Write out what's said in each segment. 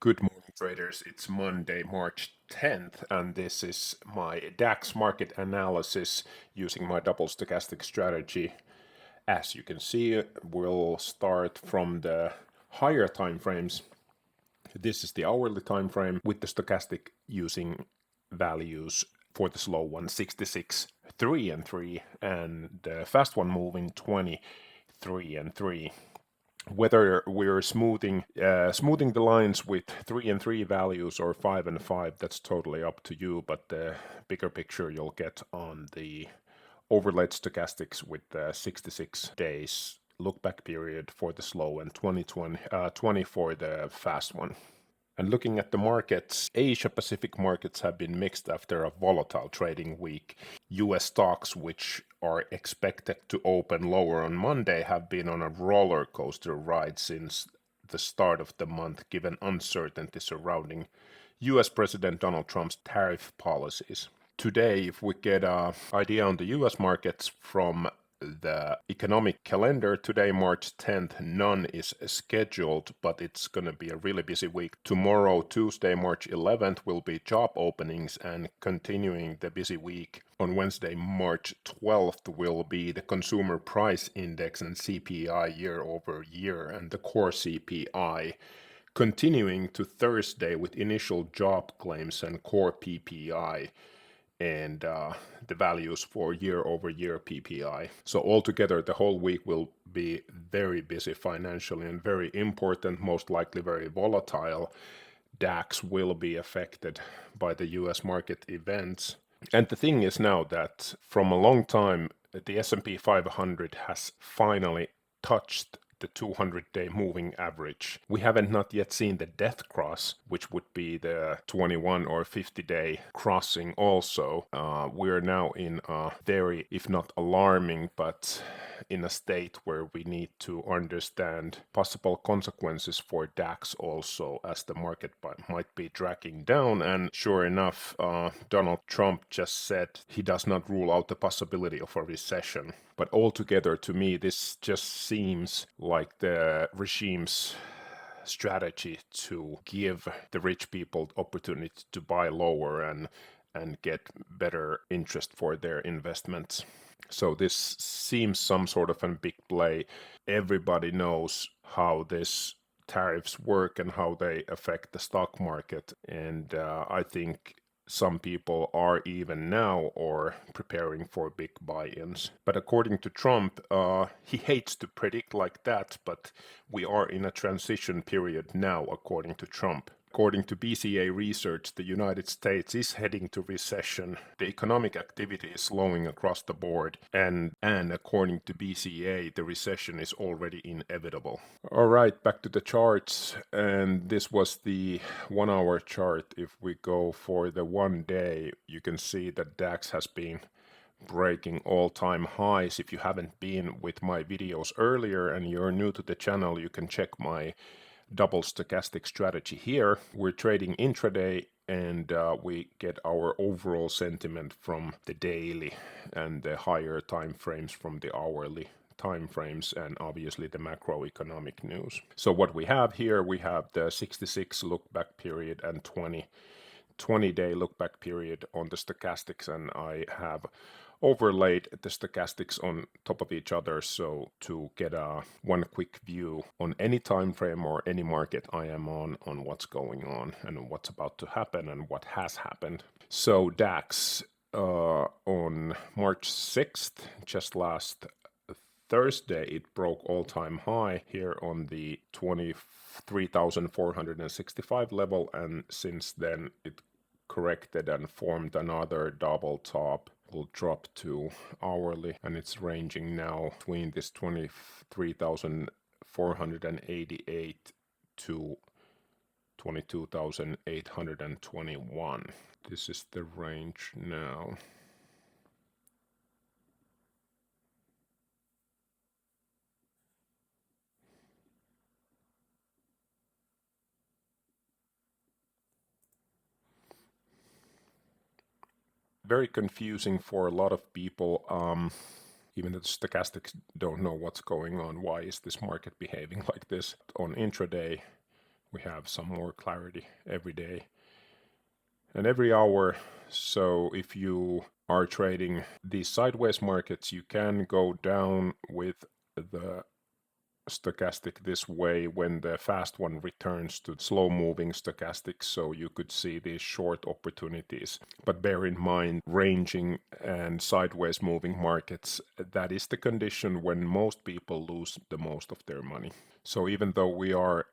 Good morning, traders. It's Monday, March 10th, and this is my DAX market analysis using my double stochastic strategy. As you can see, we'll start from the higher time frames. This is the hourly time frame with the stochastic using values for the slow one 66, 3 and 3, and the fast one moving 20, 3 and 3. Whether we're smoothing the lines with 3 and 3 values or 5 and 5, that's totally up to you, but the bigger picture you'll get on the overlaid stochastics with 66 days look back period for the slow and 20 for the fast one. And looking at the markets, Asia Pacific markets have been mixed after a volatile trading week. US stocks, which are expected to open lower on Monday, have been on a roller coaster ride since the start of the month, given uncertainty surrounding US President Donald Trump's tariff policies. Today, if we get an idea on the US markets from the economic calendar, today, March 10th, none is scheduled, but it's going to be a really busy week. Tomorrow, Tuesday, March 11th, will be job openings, and continuing the busy week on Wednesday, March 12th, will be the consumer price index and CPI year over year, and the core CPI. Continuing to Thursday with initial job claims and core PPI. And the values for year-over-year PPI. So altogether, the whole week will be very busy financially and very important, most likely very volatile. DAX will be affected by the US market events. And the thing is now that from a long time, the S&P 500 has finally touched the 200-day moving average. We haven't not yet seen the death cross, which would be the 21 or 50-day crossing also. We're now in a very, if not alarming, but in a state where we need to understand possible consequences for DAX also, as the market might be dragging down. And sure enough, Donald Trump just said he does not rule out the possibility of a recession. But altogether, to me, this just seems like the regime's strategy to give the rich people opportunity to buy lower and get better interest for their investments. So this seems some sort of a big play. Everybody knows how this tariffs work and how they affect the stock market. And I think some people are even now or preparing for big buy-ins. But according to Trump, he hates to predict like that, but we are in a transition period now, according to Trump. According to BCA Research, the United States is heading to recession. The economic activity is slowing across the board, and according to BCA, the recession is already inevitable. All right, back to the charts, and this was the 1 hour chart. If we go for the 1 day, you can see that DAX has been breaking all-time highs. If you haven't been with my videos earlier and you're new to the channel, you can check my double stochastic strategy here. We're trading intraday, and we get our overall sentiment from the daily and the higher time frames from the hourly time frames, and obviously the macroeconomic news. So what we have here, we have the 66 look back period and 20-day look back period on the stochastics, and I have overlaid the stochastics on top of each other, so to get one quick view on any time frame or any market I am on what's going on and what's about to happen and what has happened. So DAX on March 6th, just last Thursday, it broke all-time high here on the 23,465 level, and since then it corrected and formed another double top. Will drop to hourly, and it's ranging now between this 23,488 to 22,821. This is the range now. Very confusing for a lot of people. Even the stochastics don't know what's going on. Why is this market behaving like this? On intraday, we have some more clarity every day and every hour. So if you are trading these sideways markets, you can go down with the stochastic this way when the fast one returns to slow moving stochastic, so you could see these short opportunities. But bear in mind, ranging and sideways moving markets, that is the condition when most people lose the most of their money. So even though we are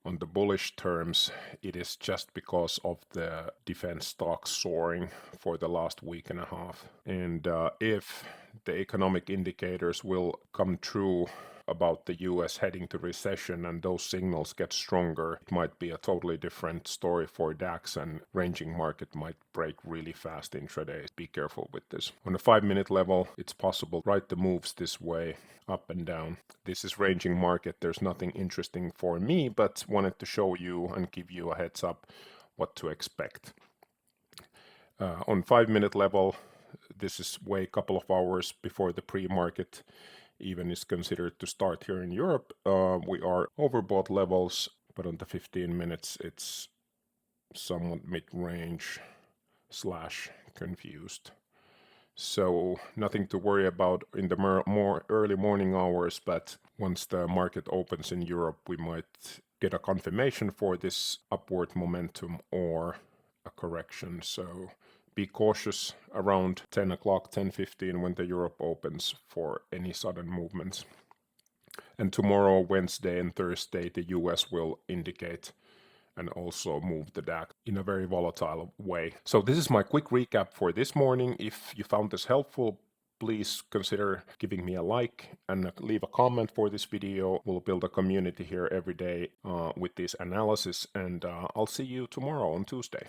on the bullish terms, it is just because of the defense stocks soaring for the last week and a half. And if the economic indicators will come true about the US heading to recession and those signals get stronger, it might be a totally different story for DAX, and ranging market might break really fast intraday. Be careful with this. On a 5-minute level, it's possible to write the moves this way, up and down. This is ranging market. There's nothing interesting for me, but wanted to show you and give you a heads up what to expect. On 5-minute level, this is way a couple of hours before the pre-market even is considered to start here in Europe. We are overbought levels, but on the 15 minutes, it's somewhat mid-range / confused. So nothing to worry about in the more early morning hours, but once the market opens in Europe, we might get a confirmation for this upward momentum or a correction. So be cautious around 10 o'clock, 10:15 when the Europe opens for any sudden movements. And tomorrow, Wednesday and Thursday, the US will indicate and also move the DAX in a very volatile way. So this is my quick recap for this morning. If you found this helpful, please consider giving me a like and leave a comment for this video. We'll build a community here every day with this analysis, and I'll see you tomorrow on Tuesday.